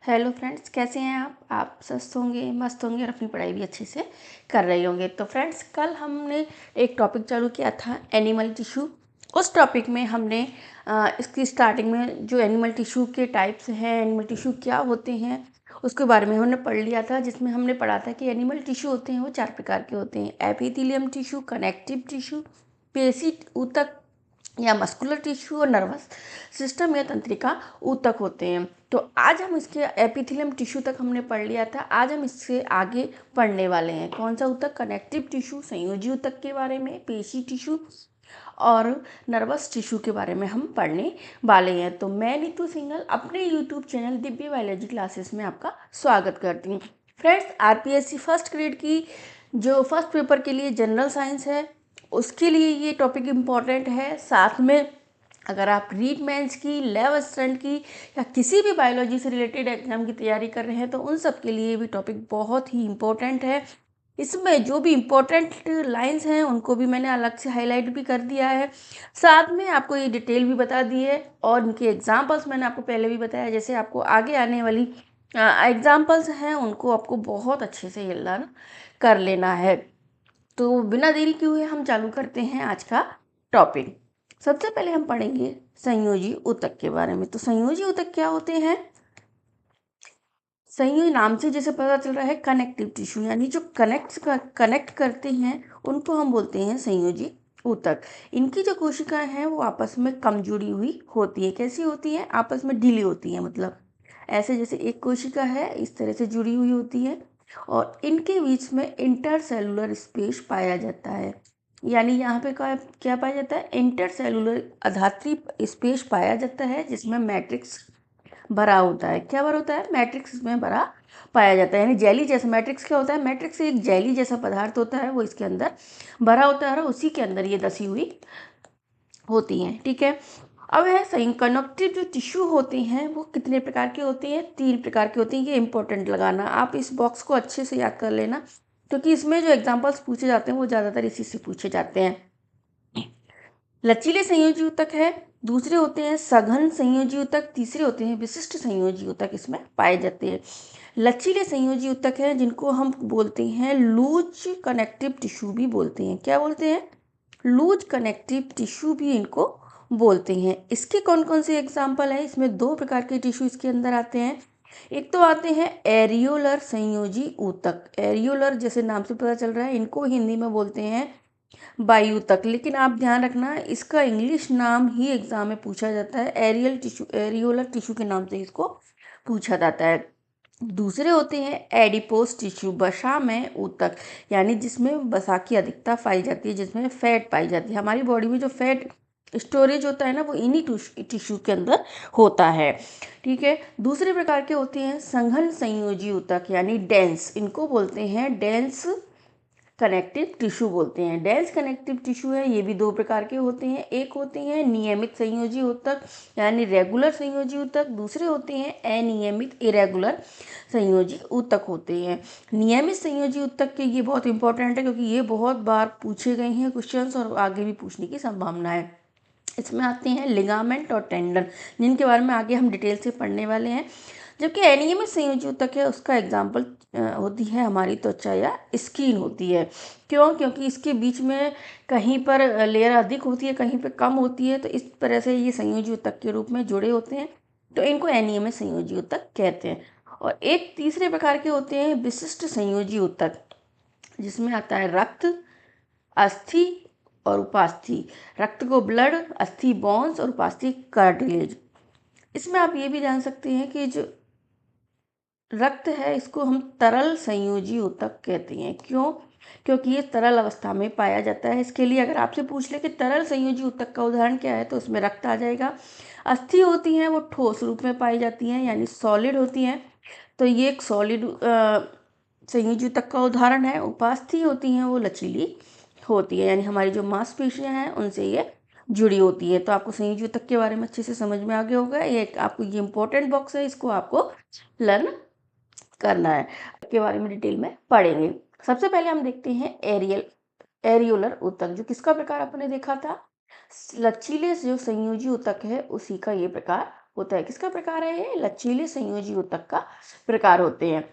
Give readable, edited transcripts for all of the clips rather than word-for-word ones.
Hello friends, कैसे हैं आप स्वस्थ होंगे, मस्त होंगे और अपनी पढ़ाई भी अच्छे से कर रहे होंगे। तो फ्रेंड्स, कल हमने एक टॉपिक चालू किया था एनिमल टिश्यू। उस टॉपिक में हमने इसकी स्टार्टिंग में जो एनिमल टिश्यू के टाइप्स हैं, एनिमल टिश्यू क्या होते हैं, उसके बारे में हमने पढ़ लिया था। जिसमें हमने पढ़ा था कि एनिमल टिश्यू होते हैं वो 4 प्रकार के होते हैं: एपिथेलियम टिश्यू, कनेक्टिव टिश्यू, पेशी ऊतक या मस्कुलर टिश्यू, और नर्वस सिस्टम या तंत्रिका ऊतक होते हैं। तो आज हम इसके एपिथेलियम टिश्यू तक हमने पढ़ लिया था। आज हम इससे आगे पढ़ने वाले हैं कौन सा ऊतक, कनेक्टिव टिश्यू, संयोजी ऊतक के बारे में, पेशी टिश्यू और नर्वस टिश्यू के बारे में हम पढ़ने वाले हैं। तो मैं नीतू सिंघल अपने YouTube channel Divya biology classes में आपका स्वागत करती हूँ। फ्रेंड्स, आरपीएससी फर्स्ट ग्रेड की जो फर्स्ट पेपर के लिए जनरल साइंस है, उसके लिए ये टॉपिक इम्पॉर्टेंट है। साथ में अगर आप रीट मेंस की, लैब असिस्टेंट की या किसी भी बायोलॉजी से रिलेटेड एग्जाम की तैयारी कर रहे हैं तो उन सब के लिए भी टॉपिक बहुत ही इम्पोर्टेंट है। इसमें जो भी इम्पोर्टेंट लाइंस हैं उनको भी मैंने अलग से हाईलाइट भी कर दिया है। साथ में आपको ये डिटेल भी बता दी है और इनके एग्जाम्पल्स मैंने आपको पहले भी बताया। जैसे आपको आगे आने वाली एग्जाम्पल्स हैं उनको आपको बहुत अच्छे से लर्न कर लेना है। तो बिना देरी किए हुए हम चालू करते हैं आज का टॉपिक। सबसे पहले हम पढ़ेंगे संयोजी ऊतक के बारे में। तो संयोजी ऊतक क्या होते हैं? संयोजी नाम से जैसे पता चल रहा है कनेक्टिव टिश्यू, यानी जो कनेक्ट करते हैं उनको हम बोलते हैं संयोजी ऊतक। इनकी जो कोशिकाएं हैं वो आपस में कम जुड़ी हुई होती है। कैसी होती है? आपस में ढीली होती है, मतलब ऐसे जैसे एक कोशिका है इस तरह से जुड़ी हुई होती है और इनके बीच में इंटरसेलुलर स्पेस पाया जाता है। यानी यहाँ पे क्या क्या पाया जाता है? इंटरसेलुलर अधात्री स्पेस पाया जाता है जिसमें मैट्रिक्स भरा होता है। क्या भरा होता है? मैट्रिक्स इसमें भरा पाया जाता है। यानी जेली जैसा मैट्रिक्स क्या होता है? मैट्रिक्स एक जेली जैसा पदार्थ होता है, वो इसके अंदर भरा होता है और उसी के अंदर ये दसी हुई होती हैं। ठीक है। अब है सही कनेक्टिव जो टिश्यू होते हैं वो कितने प्रकार के होते हैं? 3 प्रकार के होते हैं। ये इंपॉर्टेंट लगाना, आप इस बॉक्स को अच्छे से याद कर लेना क्योंकि इसमें जो एग्जाम्पल्स पूछे जाते हैं वो ज़्यादातर इसी से पूछे जाते हैं। लचीले संयोजी ऊतक है, दूसरे होते हैं सघन संयोजी ऊतक, तीसरे होते हैं विशिष्ट संयोजी ऊतक इसमें पाए जाते हैं। लचीले संयोजी ऊतक है जिनको हम बोलते हैं लूज कनेक्टिव टिश्यू भी बोलते हैं। क्या बोलते हैं? लूज कनेक्टिव टिश्यू भी इनको बोलते हैं। इसके कौन कौन से एग्जाम्पल है? इसमें 2 प्रकार के टिश्यू इसके अंदर आते हैं। एक तो आते हैं एरियोलर संयोजी ऊतक। एरियोलर जैसे नाम से पता चल रहा है, इनको हिंदी में बोलते हैं वायुतक। लेकिन आप ध्यान रखना इसका इंग्लिश नाम ही एग्जाम में पूछा जाता है। एरियल टिश्यू, एरियोलर टिश्यू के नाम से इसको पूछा जाता है। दूसरे होते हैं एडिपोस टिश्यू, वसा में ऊतक, यानी जिसमें वसा की अधिकता पाई जाती है, जिसमें फैट पाई जाती है। हमारी बॉडी में जो फैट स्टोरेज होता है ना वो इन्हीं टिश्यू के अंदर होता है। ठीक है। दूसरे प्रकार के होते हैं संघन संयोजी ऊतक यानी डेंस, इनको बोलते हैं डेंस कनेक्टिव टिश्यू बोलते हैं। डेंस कनेक्टिव टिश्यू है, ये भी 2 प्रकार के होते हैं। एक होते हैं नियमित संयोजी ऊतक यानी रेगुलर संयोजी ऊतक, दूसरे होते हैं अनियमित इरेगुलर संयोजी ऊतक होते हैं। नियमित संयोजी ऊतक के ये बहुत इंपॉर्टेंट है क्योंकि ये बहुत बार पूछे गए हैं क्वेश्चंस और आगे भी पूछने की संभावना है। इसमें आते हैं लिगामेंट और टेंडन, जिनके बारे में आगे हम डिटेल से पढ़ने वाले हैं। जबकि अनियमित संयोजी ऊतक है उसका एग्जाम्पल होती है हमारी त्वचा या स्किन होती है। क्यों? क्योंकि इसके बीच में कहीं पर लेयर अधिक होती है, कहीं पर कम होती है, तो इस तरह से ये संयोजी ऊतक के रूप में जुड़े होते हैं, तो इनको अनियमित संयोजी ऊतक कहते हैं। और एक तीसरे प्रकार के होते हैं विशिष्ट संयोजी ऊतक, जिसमें आता है रक्त, अस्थि और उपास्थि। रक्त को ब्लड, अस्थि बोन्स और उपास्थि कार्टिलेज। इसमें आप ये भी जान सकते हैं कि जो रक्त है इसको हम तरल संयोजी ऊतक कहते हैं। क्यों? क्योंकि ये तरल अवस्था में पाया जाता है। इसके लिए अगर आपसे पूछ ले कि तरल संयोजी ऊतक का उदाहरण क्या है तो उसमें रक्त आ जाएगा। अस्थि होती हैं वो ठोस रूप में पाई जाती हैं यानी सॉलिड होती हैं, तो ये एक सॉलिड संयोजी ऊतक का उदाहरण है। उपास्थि होती हैं वो लचीली होती है यानी हमारी जो मांसपेशियां हैं उनसे ये जुड़ी होती है। तो आपको संयोजी ऊतक के बारे में अच्छे से समझ में आ गया होगा। ये आपको ये इंपॉर्टेंट बॉक्स है, इसको आपको लर्न करना है, के बारे में डिटेल में पढ़ेंगे। सबसे पहले हम देखते हैं एरियोलर ऊतक, जो किसका प्रकार आपने देखा था? लचीले जो संयोजी ऊतक है उसी का ये प्रकार होता है। किसका प्रकार है ये? लचीले संयोजी ऊतक का प्रकार होते हैं।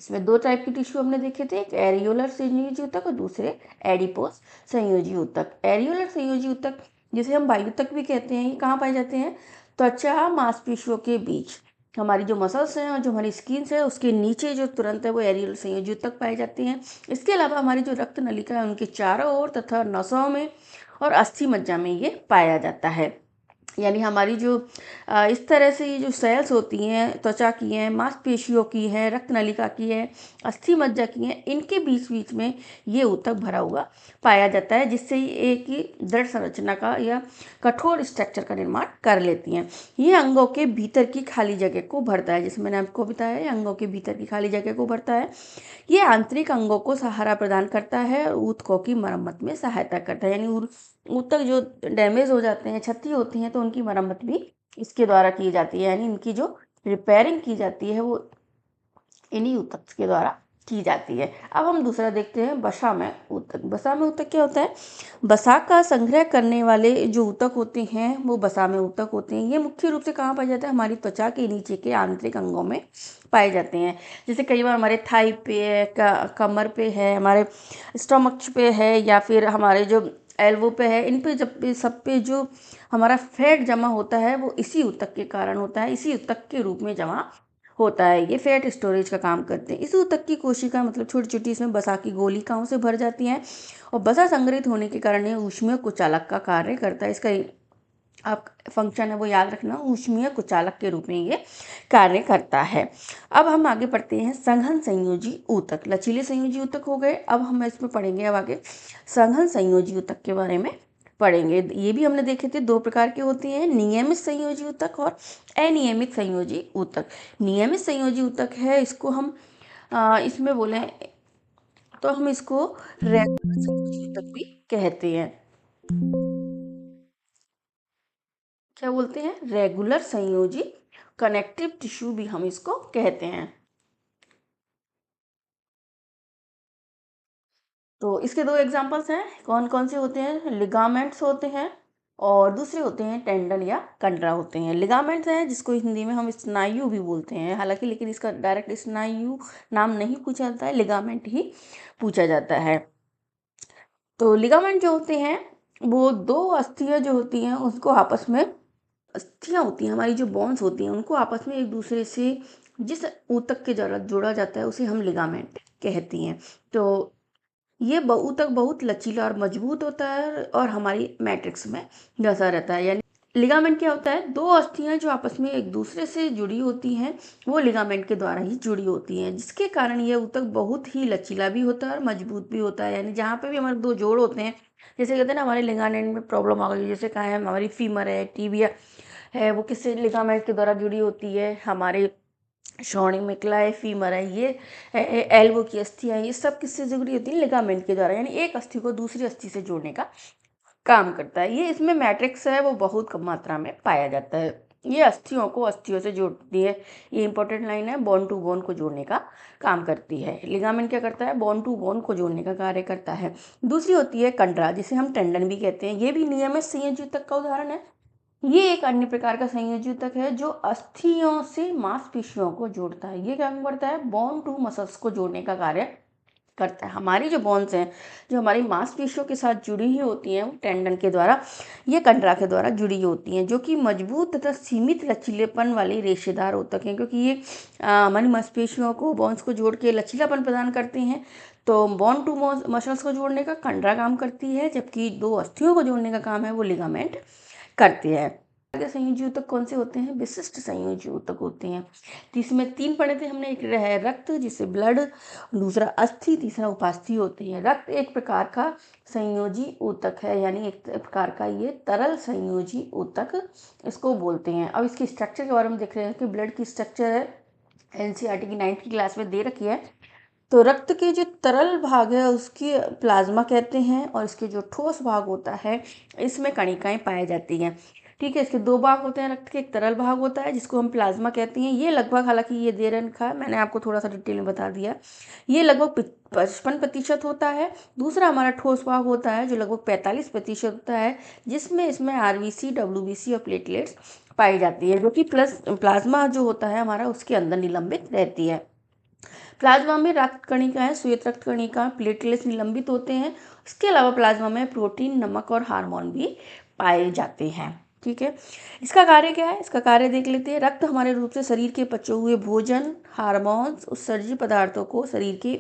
इसमें दो टाइप के टिश्यू हमने देखे थे, एक एरियोलर संयोजी ऊतक और दूसरे एडिपोस संयोजी ऊतक। एरियोलर संयोजी ऊतक जिसे हम वायुतक भी कहते हैं, ये कहाँ पाए जाते हैं? त्वचा मांसपेशियों के बीच, हमारी जो मसल्स हैं और जो हमारी स्किन है उसके नीचे जो तुरंत है वो एरियोलर संयोजी ऊतक पाए जाते हैं। इसके अलावा हमारी जो रक्त नलिका है उनके चारों ओर तथा नसों में और अस्थि मज्जा में ये पाया जाता है। यानी हमारी जो इस तरह से ये जो सेल्स होती हैं, त्वचा की हैं, मांसपेशियों की है, रक्त नलिका की है, अस्थि मज्जा की हैं, इनके बीच बीच में ये ऊतक भरा हुआ पाया जाता है, जिससे ये एक ही दृढ़ संरचना का या कठोर स्ट्रक्चर का निर्माण कर लेती हैं। ये अंगों के भीतर की खाली जगह को भरता है, जैसे मैंने आपको बताया है, अंगों के भीतर की खाली जगह को भरता है। ये आंतरिक अंगों को सहारा प्रदान करता है और ऊतकों की मरम्मत में सहायता करता है। यानी ऊतक जो डैमेज हो जाते हैं, क्षति होती है, तो उनकी मरम्मत भी इसके द्वारा की जाती है। यानी इनकी जो रिपेयरिंग की जाती है वो इन्हीं ऊतक के द्वारा की जाती है। अब हम दूसरा देखते हैं वसामय ऊतक। वसामय ऊतक क्या होता है? वसा का संग्रह करने वाले जो ऊतक होते हैं वो वसामय ऊतक होते हैं। ये मुख्य रूप से कहाँ पाया जाता है? हमारी त्वचा के नीचे के आंतरिक अंगों में पाए जाते हैं। जैसे कई बार हमारे थाई पे है, कमर पे है, हमारे स्टमक पे है, या फिर हमारे जो एल्बो पे है, इन पे जब पे सब पे जो हमारा फैट जमा होता है वो इसी ऊतक के कारण होता है, इसी ऊतक के रूप में जमा होता है। ये फैट स्टोरेज का काम करते हैं। इस ऊतक की कोशिका मतलब छोटी छोटी इसमें वसा की गोलिकाओं से भर जाती हैं और वसा संग्रहित होने के कारण ये ऊष्मीय कुचालक का कार्य करता है। इसका आप फंक्शन है वो याद रखना, ऊष्मीय कुचालक के रूप में ये कार्य करता है। अब हम आगे पढ़ते हैं सघन संयोजी ऊतक। लचीले संयोजी ऊतक हो गए, अब हम इसमें पढ़ेंगे अब आगे सघन संयोजी ऊतक के बारे में पढ़ेंगे। ये भी हमने देखे थे, दो प्रकार के होते हैं, नियमित संयोजी ऊतक और अनियमित संयोजी ऊतक। नियमित संयोजी ऊतक है, इसको हम इसमें बोले तो हम इसको रेगुलर संयोजी ऊतक भी कहते हैं। क्या बोलते हैं? रेगुलर संयोजी कनेक्टिव टिश्यू भी हम इसको कहते हैं। तो इसके दो एग्जांपल्स हैं, कौन कौन से होते हैं? लिगामेंट्स होते हैं और दूसरे होते हैं टेंडन या कंडरा होते हैं। लिगामेंट्स हैं जिसको हिंदी में हम स्नायु भी बोलते हैं, हालांकि लेकिन इसका डायरेक्ट स्नायु नाम नहीं पूछा जाता है, लिगामेंट ही पूछा जाता है। तो लिगामेंट जो होते हैं वो दो अस्थियां जो होती हैं उसको आपस में, अस्थियां होती हैं हमारी जो बोन्स होती हैं उनको आपस में एक दूसरे से जिस ऊतक के द्वारा जोड़ा जाता है उसे हम लिगामेंट कहती हैं। तो ये ऊतक बहुत लचीला और मजबूत होता है और हमारी मैट्रिक्स में धंसा रहता है। यानी लिगामेंट क्या होता है? दो अस्थियां जो आपस में एक दूसरे से जुड़ी होती हैं वो लिगामेंट के द्वारा ही जुड़ी होती हैं, जिसके कारण ये ऊतक बहुत ही लचीला भी होता है और मजबूत भी होता है। यानी जहाँ पे भी हमारे दो जोड़ होते हैं, जैसे कहते हैं ना हमारे लिगामेंट में प्रॉब्लम आ गई, जैसे कहा है हमारी फीमर है, टीबिया है, वो किससे लिगामेंट के द्वारा जुड़ी होती है? हमारे श्रोणि मेखला है, फीमर है, ये एल्बो की अस्थियां, ये सब किससे जुड़ी होती है? लिगामेंट के द्वारा। यानी एक अस्थि को दूसरी अस्थि से जोड़ने का काम करता है। ये इसमें मैट्रिक्स है वो बहुत कम मात्रा में पाया जाता है। ये अस्थियों को अस्थियों से जोड़ती है, ये इंपॉर्टेंट लाइन है, बोन टू बोन को जोड़ने का काम करती है। लिगामेंट क्या करता है? बोन टू बोन को जोड़ने का कार्य करता है। दूसरी होती है कंडरा, जिसे हम टेंडन भी कहते हैं। ये भी नियमित संयोजी ऊतक का उदाहरण है। ये एक अन्य प्रकार का संयोजी ऊतक है जो अस्थियों से मांसपेशियों को जोड़ता है। ये क्या करता है? बोन टू मसल्स को जोड़ने का कार्य करता है। हमारी जो बोन्स हैं जो हमारी मांसपेशियों के साथ जुड़ी हुई होती हैं वो टेंडन के द्वारा, ये कंडरा के द्वारा जुड़ी होती हैं, जो कि मजबूत तथा सीमित लचीलेपन वाली रेशेदार ऊतक हैं, क्योंकि ये हमारी मांसपेशियों को, बोन्स को जोड़ के लचीलापन प्रदान करते हैं। तो बोन टू मसल्स को जोड़ने का कंडरा काम करती है, जबकि दो अस्थियों को जोड़ने का काम है वो लिगामेंट करती है। आगे संयोजी ऊतक कौन से होते हैं? विशिष्ट संयोजी ऊतक होते हैं। तो इसमें तीन पढ़े थे हमने, एक है रक्त जिसे ब्लड, दूसरा अस्थि, तीसरा उपास्थि होते हैं। रक्त एक प्रकार का संयोजी ऊतक है, यानी एक प्रकार का ये तरल संयोजी ऊतक इसको बोलते हैं। अब इसके स्ट्रक्चर के बारे में देख रहे हैं कि ब्लड की स्ट्रक्चर है एनसीईआरटी की 9th की क्लास में दे रखी है। तो रक्त के जो तरल भाग है उसकी प्लाज्मा कहते हैं और इसके जो ठोस भाग होता है इसमें कणिकाएं पाई जाती हैं। ठीक है, इसके दो भाग होते हैं रक्त के, एक तरल भाग होता है जिसको हम प्लाज्मा कहते हैं, ये लगभग, हालांकि ये दे रखा है, मैंने आपको थोड़ा सा डिटेल में बता दिया, ये लगभग 55% होता है। दूसरा हमारा ठोस भाग होता है जो लगभग 45% होता है, जिसमें इसमें आरबीसी, डब्ल्यूबीसी और प्लेटलेट्स पाई जाती है, जो कि प्लाज्मा जो होता है हमारा उसके अंदर निलंबित रहती है। प्लाज्मा में रक्त कणिकाएं, श्वेत रक्त कणिका, प्लेटलेट्स निलंबित होते हैं। इसके अलावा प्लाज्मा में प्रोटीन, नमक और हार्मोन भी पाए जाते हैं। ठीक है, इसका कार्य क्या है, इसका कार्य देख लेते हैं। रक्त हमारे रूप से शरीर के पचे हुए भोजन, हार्मोन्स, उत्सर्जित पदार्थों को शरीर के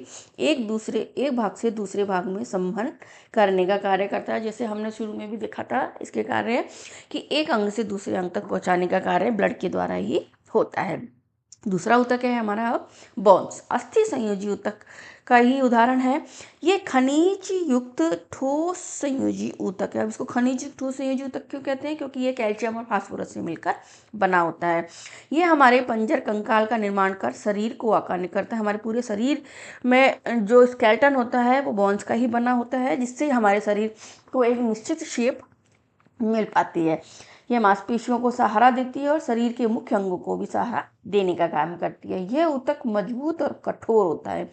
एक भाग से दूसरे भाग में संवहन करने का कार्य करता है। जैसे हमने शुरू में भी देखा था, इसके कार्य कि एक अंग से दूसरे अंग तक पहुंचाने का कार्य ब्लड के द्वारा ही होता है। दूसरा ऊतक है हमारा बोन्स, अस्थि संयोजी ऊतक का ही उदाहरण है। ये खनिज युक्त ठोस संयोजी ऊतक है। अब इसको खनिज युक्त ठोस संयोजी ऊतक क्यों कहते हैं, क्योंकि ये कैल्शियम और फास्फोरस से मिलकर बना होता है। ये हमारे पंजर कंकाल का निर्माण कर शरीर को आकार करता है। हमारे पूरे शरीर में जो स्केलेटन होता है वो बोन्स का ही बना होता है, जिससे हमारे शरीर को एक निश्चित शेप मिल पाती है। यह मांसपेशियों को सहारा देती है और शरीर के मुख्य अंगों को भी सहारा देने का काम करती है। यह ऊतक मजबूत और कठोर होता है।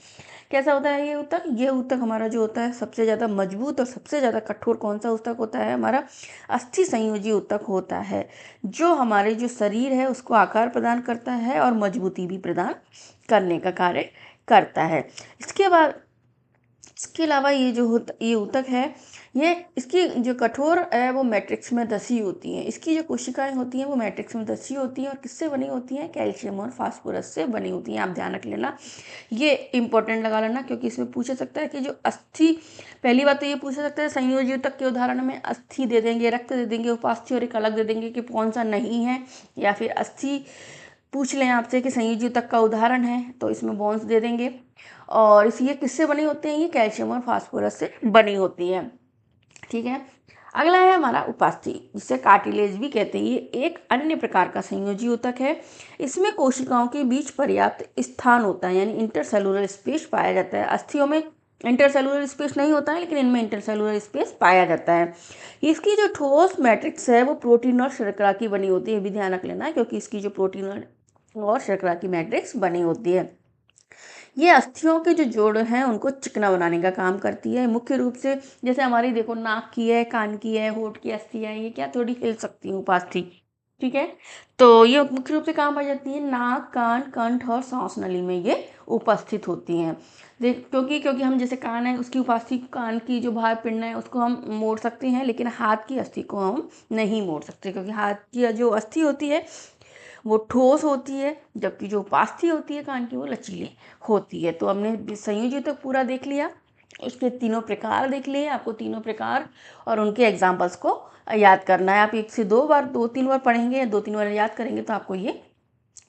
कैसा होता है ये ऊतक, ये ऊतक हमारा जो होता है सबसे ज़्यादा मजबूत और सबसे ज़्यादा कठोर कौन सा ऊतक होता है, हमारा अस्थि संयोजी ऊतक होता है, जो हमारे जो शरीर है उसको आकार प्रदान करता है और मजबूती भी प्रदान करने का कार्य करता है। इसके अलावा ये ऊतक है, ये इसकी जो कठोर है वो मैट्रिक्स में धसी होती हैं। इसकी जो कोशिकाएं होती हैं वो मैट्रिक्स में धसी होती हैं और किससे बनी होती हैं, कैल्शियम और फास्फोरस से बनी होती हैं। आप ध्यान रख लेना, ये इंपॉर्टेंट लगा लेना, क्योंकि इसमें पूछा सकता है कि जो अस्थि, पहली बात तो ये पूछा सकता है संयोजी ऊतक के उदाहरण में अस्थि दे देंगे, रक्त दे देंगे, उपास्थि और एक अलग दे देंगे कि कौन सा नहीं है, या फिर अस्थि पूछ लें आपसे कि संयोजी ऊतक का उदाहरण है तो इसमें बोन्स दे देंगे। और ये किससे बने होते हैं, ये कैल्शियम और फास्फोरस से बनी होती है। ठीक है, अगला है हमारा उपास्थि, जिसे कार्टिलेज भी कहते हैं। ये एक अन्य प्रकार का संयोजी ऊतक है। इसमें कोशिकाओं के बीच पर्याप्त स्थान होता है, यानी इंटरसेलुलर स्पेस पाया जाता है। अस्थियों में इंटरसेलुलर स्पेस नहीं होता है, लेकिन इनमें इंटरसेलुलर स्पेस पाया जाता है। इसकी जो ठोस मैट्रिक्स है वो प्रोटीन और शर्करा की बनी होती है, ये भी ध्यान रख लेना, क्योंकि इसकी जो प्रोटीन और शर्करा की मैट्रिक्स बनी होती है। ये अस्थियों के जो जोड़ हैं उनको चिकना बनाने का काम करती है। मुख्य रूप से जैसे हमारी देखो नाक की है, कान की है, होंठ की अस्थि है, ये क्या थोड़ी हिल सकती हैं उपास्थि। ठीक है, तो ये मुख्य रूप से कहाँ पाई जाती है, नाक, कान, कंठ और सांस नली में ये उपस्थित होती हैं। क्योंकि हम जैसे कान है उसकी उपास्थि, कान की जो बाहर पिंड है उसको हम मोड़ सकते हैं, लेकिन हाथ की अस्थि को हम नहीं मोड़ सकते, क्योंकि हाथ की जो अस्थि होती है वो ठोस होती है, जबकि जो उपास्थि होती है कान की वो लचीली होती है। तो हमने संयोजी ऊतक पूरा देख लिया, उसके तीनों प्रकार देख लिए। आपको तीनों प्रकार और उनके एग्जाम्पल्स को याद करना है। आप 1 से 2 बार, 2-3 बार पढ़ेंगे या 2-3 बार याद करेंगे तो आपको ये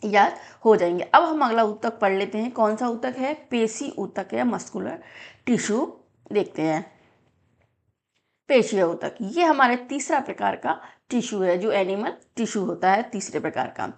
याद हो जाएंगे। अब हम अगला ऊतक पढ़ लेते हैं। कौन सा ऊतक है, पेशी ऊतक है, मस्कुलर टिश्यू देखते हैं। पेशीय ऊतक, ये हमारे तीसरा प्रकार का टिश्यू है, जो एनिमल टिश्यू होता है तीसरे प्रकार का।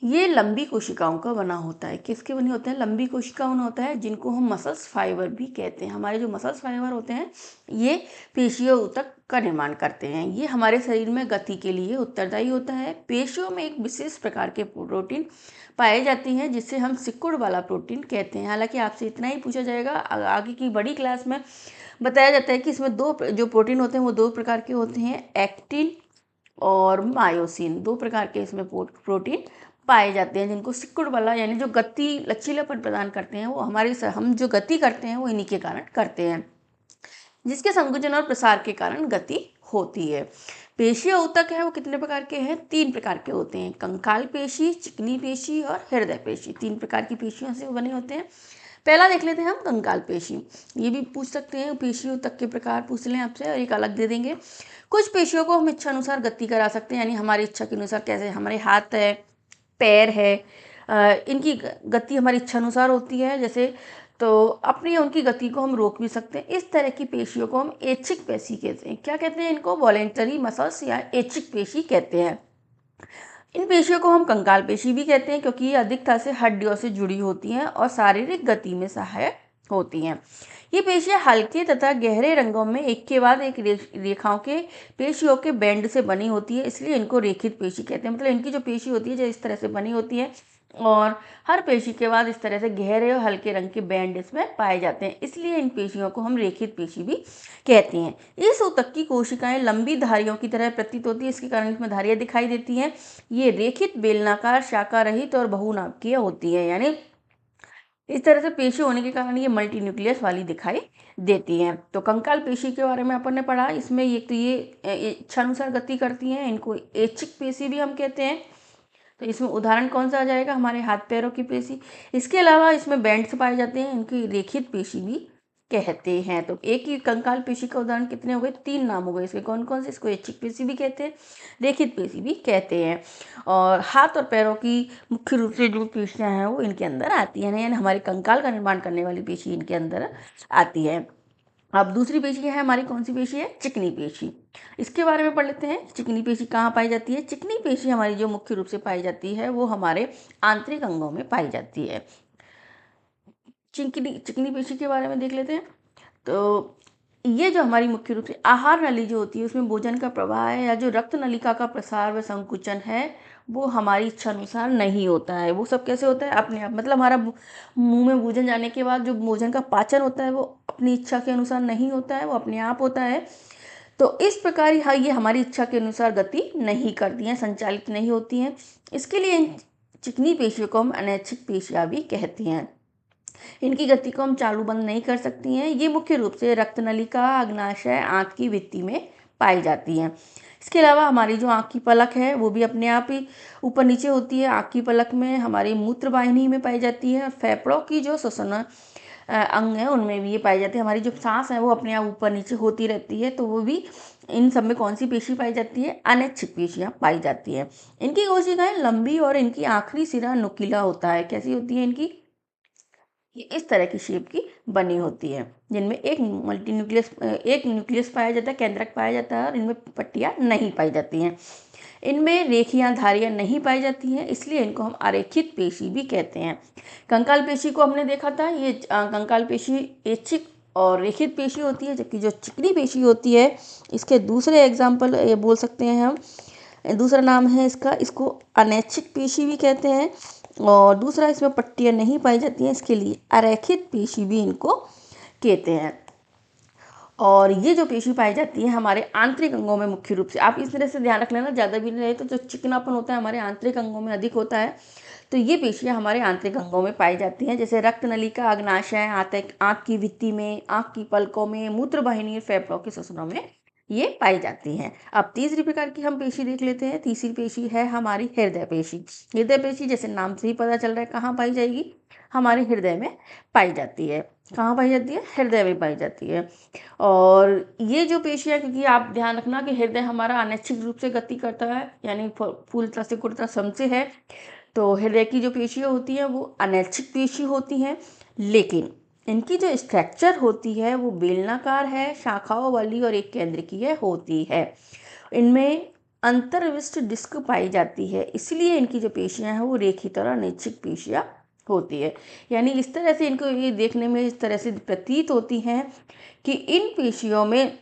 ये लंबी कोशिकाओं का बना होता है। किसके बने होते हैं, लंबी कोशिकाओं में होता है, जिनको हम मसल्स फाइबर भी कहते हैं। हमारे जो मसल्स फाइबर होते हैं ये पेशियों ऊतक का निर्माण करते हैं। ये हमारे शरीर में गति के लिए उत्तरदायी होता है। पेशियों में एक विशेष प्रकार के प्रोटीन पाए जाते हैं, जिसे हम सिकुड़ वाला प्रोटीन कहते हैं। हालांकि आपसे इतना ही पूछा जाएगा, आगे की बड़ी क्लास में बताया जाता है कि इसमें दो जो प्रोटीन होते हैं वो 2 प्रकार के होते हैं, एक्टिन और मायोसिन। 2 प्रकार के इसमें प्रोटीन पाए जाते हैं, जिनको सिकुड़ वाला, यानी जो गति लचीलापन प्रदान करते हैं, वो हम जो गति करते हैं वो इन्हीं के कारण करते हैं, जिसके संकुचन और प्रसार के कारण गति होती है। पेशीय ऊतक है वो कितने प्रकार के हैं, 3 प्रकार के होते हैं, कंकाल पेशी, चिकनी पेशी और हृदय पेशी। 3 प्रकार की पेशियों से बने होते हैं। पहला देख लेते हैं हम कंकाल पेशी। ये भी पूछ सकते हैं, पेशी ऊतक के प्रकार पूछ लें आपसे और एक अलग दे देंगे। कुछ पेशियों को हम इच्छा अनुसार गति करा सकते हैं, यानी हमारी इच्छा के अनुसार, कैसे हमारे हाथ है, पैर है, इनकी गति हमारी इच्छा अनुसार होती है। जैसे तो अपनी उनकी गति को हम रोक भी सकते हैं। इस तरह की पेशियों को हम ऐच्छिक पेशी कहते हैं। क्या कहते हैं इनको, वॉलेंटरी मसल्स या ऐच्छिक पेशी कहते हैं। इन पेशियों को हम कंकाल पेशी भी कहते हैं, क्योंकि ये अधिकता से हड्डियों से जुड़ी होती हैं और शारीरिक गति में सहायक होती हैं। ये पेशियां हल्के तथा गहरे रंगों में एक के बाद एक रेखाओं के पेशियों के बैंड से बनी होती है, इसलिए इनको रेखित पेशी कहते हैं। मतलब इनकी जो पेशी होती है जो इस तरह से बनी होती है, और हर पेशी के बाद इस तरह से गहरे और हल्के रंग के बैंड इसमें पाए जाते हैं, इसलिए इन पेशियों को हम रेखित पेशी भी कहते हैं। इस ऊतक की कोशिकाएं लंबी धारियों की तरह प्रतीत होती है, इसके कारण इसमें धारियां दिखाई देती हैं। ये रेखित, बेलनाकार, शाखा रहित और बहुनाभिकीय होती है, यानी इस तरह से पेशी होने के कारण ये मल्टी न्यूक्लियस वाली दिखाई देती हैं। तो कंकाल पेशी के बारे में अपन ने पढ़ा, इसमें ये तो ये इच्छानुसार गति करती हैं, इनको ऐच्छिक पेशी भी हम कहते हैं। तो इसमें उदाहरण कौन सा आ जाएगा, हमारे हाथ पैरों की पेशी। इसके अलावा इसमें बैंड्स पाए जाते हैं, इनकी रेखित पेशी भी कहते हैं। तो एक ही कंकाल पेशी का उदाहरण कितने हो गए, 3 नाम हो गए इसके। कौन कौन से, इसको ऐच्छिक पेशी भी कहते हैं, रेखित पेशी भी कहते हैं। और हाथ और पैरों की मुख्य रूप से जो पेशियां हैं वो इनके अंदर आती हैं, यानी हमारे कंकाल का निर्माण करने वाली पेशी इनके अंदर आती है। अब दूसरी पेशी है हमारी, कौन सी पेशी है, चिकनी पेशी। इसके बारे में पढ़ लेते हैं। चिकनी पेशी कहाँ पाई जाती है। चिकनी पेशी हमारी जो मुख्य रूप से पाई जाती है वो हमारे आंतरिक अंगों में पाई जाती है। चिकनी पेशी के बारे में देख लेते हैं। तो ये जो हमारी मुख्य रूप से आहार नली जो होती है उसमें भोजन का प्रवाह है या जो रक्त नलिका का प्रसार व संकुचन है वो हमारी इच्छा अनुसार नहीं होता है। वो सब कैसे होता है, अपने आप, मतलब हमारा मुंह में भोजन जाने के बाद जो भोजन का पाचन होता है वो अपनी इच्छा के अनुसार नहीं होता है, वो अपने आप होता है। तो इस प्रकार ये हमारी इच्छा के अनुसार गति नहीं करती हैं, संचालित नहीं होती हैं। इसके लिए इन चिकनी पेशियों को हम अनैच्छिक पेशियां भी कहते हैं। इनकी गति को हम चालू बंद नहीं कर सकती हैं। ये मुख्य रूप से रक्त नलिका, अग्नाशय, आंत की भित्ति में पाई जाती हैं। इसके अलावा हमारी जो आँख की पलक है वो भी अपने आप ही ऊपर नीचे होती है। आँख की पलक में हमारी मूत्र वाहिनी में पाई जाती है। फेफड़ों की जो श्वसन अंग है उनमें भी ये पाई जाती है। हमारी जो सांस है वो अपने आप ऊपर नीचे होती रहती है, तो वो भी इन सब में कौन सी पेशी पाई जाती है, अनैच्छिक पेशियां पाई जाती है। इनकी कोशिकाएं लंबी और इनकी आखिरी सिरा नुकीला होता है। कैसी होती है इनकी, ये इस तरह की शेप की बनी होती है, जिनमें एक न्यूक्लियस पाया जाता है, केंद्रक पाया जाता है, और इनमें पट्टियां नहीं पाई जाती हैं। इनमें रेखियां, धारियां नहीं पाई जाती हैं, इसलिए इनको हम अरेखित पेशी भी कहते हैं। कंकाल पेशी को हमने देखा था, ये कंकाल पेशी ऐच्छिक और रेखित पेशी होती है, जबकि जो चिकनी पेशी होती है इसके दूसरे एग्जाम्पल ये बोल सकते हैं हम, दूसरा नाम है इसका, इसको अनैच्छिक पेशी भी कहते हैं। और दूसरा, इसमें पट्टियां नहीं पाई जाती हैं, इसके लिए अरेखित पेशी भी इनको कहते हैं। और ये जो पेशी पाई जाती है हमारे आंतरिक अंगों में मुख्य रूप से, आप इस तरह से ध्यान रख लेना, ज़्यादा भी नहीं रहे तो जो चिकनापन होता है हमारे आंतरिक अंगों में अधिक होता है। तो ये पेशियां हमारे आंतरिक अंगों में पाई जाती हैं, जैसे रक्त नलिका, अग्नाशय, आंत की भित्ति में, आंख की पलकों में, मूत्र वाहिनी, फेफड़ों के श्वसनों में ये पाई जाती हैं। अब तीसरी प्रकार की हम पेशी देख लेते हैं। तीसरी पेशी है हमारी हृदय पेशी। हृदय पेशी जैसे नाम से ही पता चल रहा है कहाँ पाई जाएगी, हमारे हृदय में पाई जाती है। कहाँ पाई जाती है, हृदय में पाई जाती है। और ये जो पेशियां, क्योंकि आप ध्यान रखना कि हृदय हमारा अनैच्छिक रूप से गति करता है, यानी पूर्णतः से पूर्णतः समसे है, तो हृदय की जो पेशियां होती हैं वो अनैच्छिक पेशी होती हैं, लेकिन इनकी जो स्ट्रक्चर होती है वो बेलनाकार है, शाखाओं वाली और एक केंद्रकीय होती है। इनमें अंतर्विष्ट डिस्क पाई जाती है, इसलिए इनकी जो पेशियां हैं वो रेखित और अनैच्छिक पेशियां होती है। यानी इस तरह से इनको ये देखने में इस तरह से प्रतीत होती हैं कि इन पेशियों में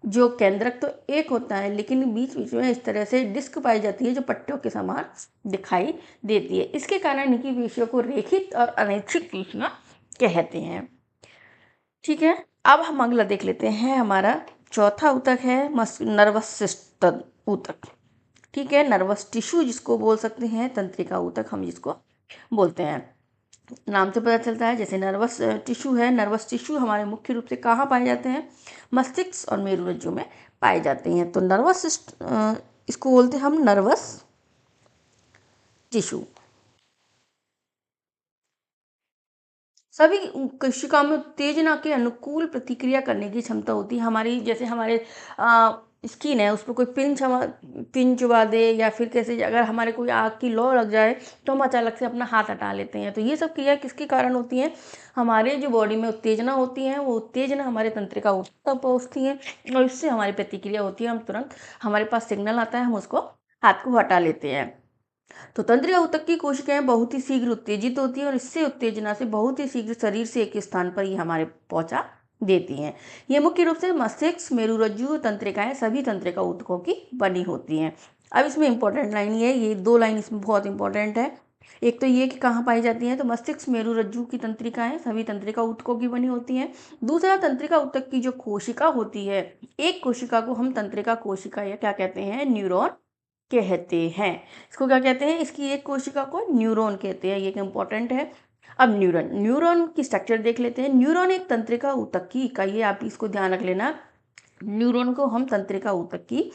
जो केंद्रक तो एक होता है, लेकिन बीच बीच में इस तरह से डिस्क पाई जाती है जो पट्टियों के समान दिखाई देती है। इसके कारण इनकी पेशियों को रेखित और अनैच्छिक पेशियां कहते हैं। ठीक है, अब हम अगला देख लेते हैं। हमारा चौथा ऊतक है नर्वस सिस्टम ऊतक। ठीक है, नर्वस टिश्यू जिसको बोल सकते हैं, तंत्रिका ऊतक हम जिसको बोलते हैं, नाम से पता चलता है। जैसे नर्वस टिश्यू है, नर्वस टिश्यू हमारे मुख्य रूप से कहाँ पाए जाते हैं, मस्तिष्क और मेरुरज्जु में पाए जाते हैं। तो इसको बोलते हैं हम नर्वस टिश्यू। सभी कोशिकाओं में उत्तेजना के अनुकूल प्रतिक्रिया करने की क्षमता होती है। हमारी जैसे हमारे स्किन है, उस पर कोई पिन चुबा दे, या फिर कैसे अगर हमारे कोई आग की लौ लग जाए तो हम अचानक से अपना हाथ हटा लेते हैं। तो ये सब क्रिया किसके कारण होती हैं, हमारे जो बॉडी में उत्तेजना होती है, वो उत्तेजना हमारे तंत्रिका ऊतक तक पहुँचती है और इससे हमारी प्रतिक्रिया होती है। हम तुरंत, हमारे पास सिग्नल आता है, हम उसको हाथ को हटा लेते हैं। तो तंत्रिका ऊतक की कोशिकाएं बहुत ही शीघ्र उत्तेजित होती हैं और इससे उत्तेजना से बहुत ही शीघ्र शरीर से एक स्थान पर ही हमारे पहुंचा देती हैं। ये मुख्य रूप से मस्तिष्क, मेरुरज्जु तंत्रिकाएं सभी तंत्रिका ऊतकों की बनी होती हैं। अब इसमें इंपॉर्टेंट लाइन ये है, ये 2 लाइन इसमें बहुत इंपॉर्टेंट है। एक तो ये कि कहाँ पाई जाती हैं, तो मस्तिष्क मेरुरज्जु की तंत्रिकाएं सभी तंत्रिका ऊतकों की बनी होती हैं। दूसरा, तंत्रिका ऊतक की जो कोशिका होती है, एक कोशिका को हम तंत्रिका कोशिका या क्या कहते हैं, न्यूरॉन कहते हैं। इसको क्या कहते हैं, इसकी एक कोशिका को न्यूरॉन कहते हैं, ये इंपॉर्टेंट है। अब न्यूरॉन की स्ट्रक्चर देख लेते हैं। न्यूरॉन एक तंत्रिका ऊतक की इकाई है, आप इसको ध्यान रख लेना। न्यूरॉन को हम तंत्रिका ऊतक की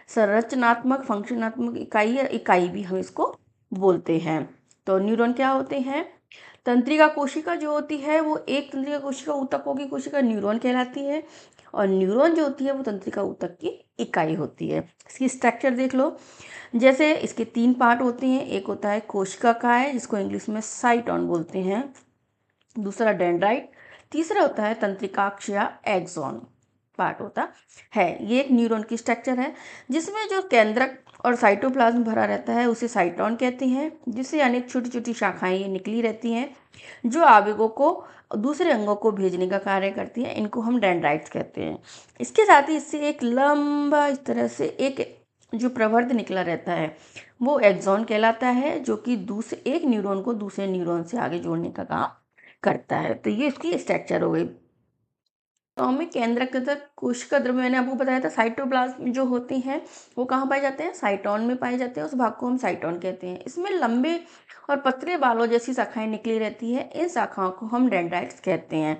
संरचनात्मक फंक्शनात्मक इकाई या इकाई भी हम इसको बोलते हैं। तो न्यूरॉन क्या होते हैं, तंत्रिका कोशिका जो होती है वो एक तंत्रिका कोशिका ऊतकों की कोशिका न्यूरॉन कहलाती है, और न्यूरॉन जो होती है वो तंत्रिका ऊतक की इकाई होती है। इसकी स्ट्रक्चर देख लो, जैसे इसके 3 पार्ट होते हैं। एक होता है कोशिका काय, जिसको इंग्लिश में साइटॉन बोलते हैं। दूसरा डेंड्राइट। तीसरा होता है तंत्रिकाक्ष या एक्सॉन पार्ट होता है। ये एक न्यूरॉन की स्ट्रक्चर है, जिसमें जो केंद्रक और साइटोप्लाज्म भरा रहता है उसे साइटॉन कहते हैं, जिससे अनेक छोटी छोटी शाखाएं ये निकली रहती हैं जो आवेगों को दूसरे अंगों को भेजने का कार्य करती हैं। इनको हम डेंड्राइट्स कहते हैं। इसके साथ ही इससे एक लंबा इस तरह से एक जो प्रवर्ध निकला रहता है वो एक्सॉन कहलाता है, जो कि दूसरे एक न्यूरॉन को दूसरे न्यूरॉन से आगे जोड़ने का काम करता है। तो ये इसकी स्ट्रक्चर हो गई। तो में केंद्रक तथा कोशिका द्रव्य मैंने आपको बताया था। साइटोप्लाज्म जो होते हैं वो कहाँ पाए जाते हैं, साइटॉन में पाए जाते हैं। उस भाग को हम साइटॉन कहते हैं। इसमें लंबे और पतले बालों जैसी शाखाएं निकली रहती है, इन शाखाओं को हम डेंड्राइट्स कहते हैं।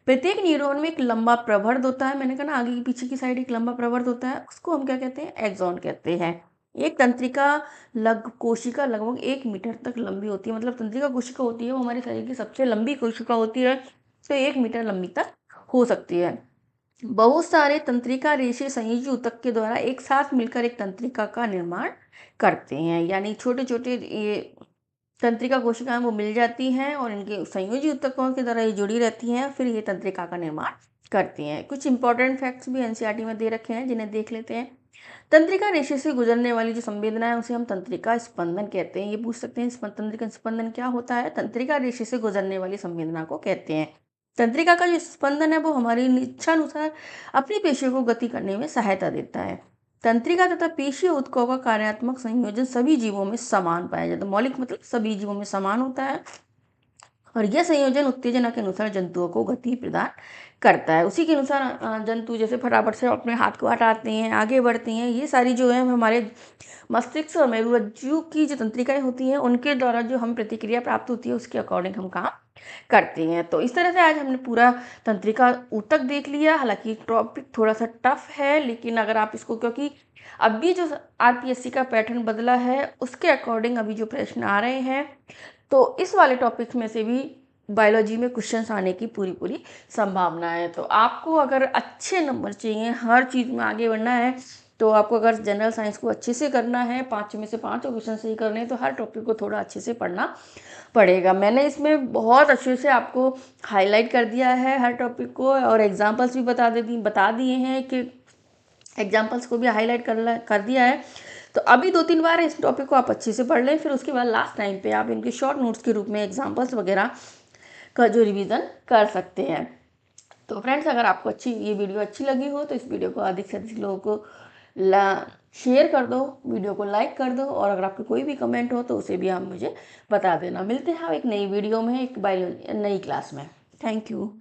प्रत्येक न्यूरॉन में एक लंबा प्रवर्ध होता है, मैंने कहा ना आगे की पीछे की साइड एक लंबा प्रवर्ध होता है, उसको हम क्या कहते हैं, एक्सॉन कहते हैं। एक तंत्रिका कोशिका लगभग 1 मीटर तक लंबी होती है, मतलब तंत्रिका कोशिका होती है वो हमारे शरीर की सबसे लंबी कोशिका होती है, तो 1 मीटर लंबी तक हो सकती है। बहुत सारे तंत्रिका रेशे संयोजी ऊतक के द्वारा एक साथ मिलकर एक तंत्रिका का निर्माण करते हैं, यानी छोटे छोटे ये तंत्रिका कोशिकाएं वो मिल जाती हैं और इनके संयोजी ऊतकों के द्वारा ये जुड़ी रहती हैं, फिर ये तंत्रिका का निर्माण करती हैं। कुछ इंपॉर्टेंट फैक्ट्स भी एनसीईआरटी में दे रखे हैं, जिन्हें देख लेते हैं। तंत्रिका रेशे से गुजरने वाली जो संवेदना है उसे हम तंत्रिका स्पंदन कहते हैं। ये पूछ सकते हैं तंत्रिका स्पंदन क्या होता है, तंत्रिका रेशे से गुजरने वाली संवेदना को कहते हैं। तंत्रिका का जो स्पंदन है वो हमारी इच्छानुसार अपनी पेशियों को गति करने में सहायता देता है। तंत्रिका तथा पेशीय ऊतकों का कार्यात्मक संयोजन सभी जीवों में समान पाया जाता है। मौलिक मतलब सभी जीवों में समान होता है, और यह संयोजन उत्तेजना के अनुसार जंतुओं को गति प्रदान करता है। उसी के अनुसार जंतु जैसे फटाफट से अपने हाथ को हटाते हैं, आगे बढ़ते हैं। ये सारी जो है हमारे मस्तिष्क और मेरुरज्जु की जो तंत्रिकाएं होती हैं उनके द्वारा जो हम प्रतिक्रिया प्राप्त होती है उसके अकॉर्डिंग हम काम करते हैं। तो इस तरह से आज हमने पूरा तंत्रिका ऊतक देख लिया। हालांकि टॉपिक थोड़ा सा टफ है, लेकिन अगर आप इसको, क्योंकि अभी जो आरपीएससी का पैटर्न बदला है उसके अकॉर्डिंग अभी जो प्रश्न आ रहे हैं, तो इस वाले टॉपिक में से भी बायोलॉजी में क्वेश्चंस आने की पूरी पूरी संभावना है। तो आपको अगर अच्छे नंबर चाहिए, हर चीज़ में आगे बढ़ना है, तो आपको अगर जनरल साइंस को अच्छे से करना है, 5 में से 5 क्वेश्चन सही करने हैं, तो हर टॉपिक को थोड़ा अच्छे से पढ़ना पड़ेगा। मैंने इसमें बहुत अच्छे से आपको हाईलाइट कर दिया है हर टॉपिक को, और एग्जाम्पल्स भी बता दिए हैं कि एग्जाम्पल्स को भी हाईलाइट कर दिया है। तो अभी 2-3 बार इस टॉपिक को आप अच्छे से पढ़ लें, फिर उसके बाद लास्ट टाइम पे आप इनके शॉर्ट नोट्स के रूप में एग्जाम्पल्स वगैरह का जो रिवीजन कर सकते हैं। तो फ्रेंड्स, अगर आपको ये वीडियो अच्छी लगी हो तो इस वीडियो को अधिक से अधिक लोगों को शेयर कर दो, वीडियो को लाइक कर दो, और अगर आपके कोई भी कमेंट हो तो उसे भी आप मुझे बता देना। मिलते हैं एक नई वीडियो में, एक नई क्लास में। Thank you.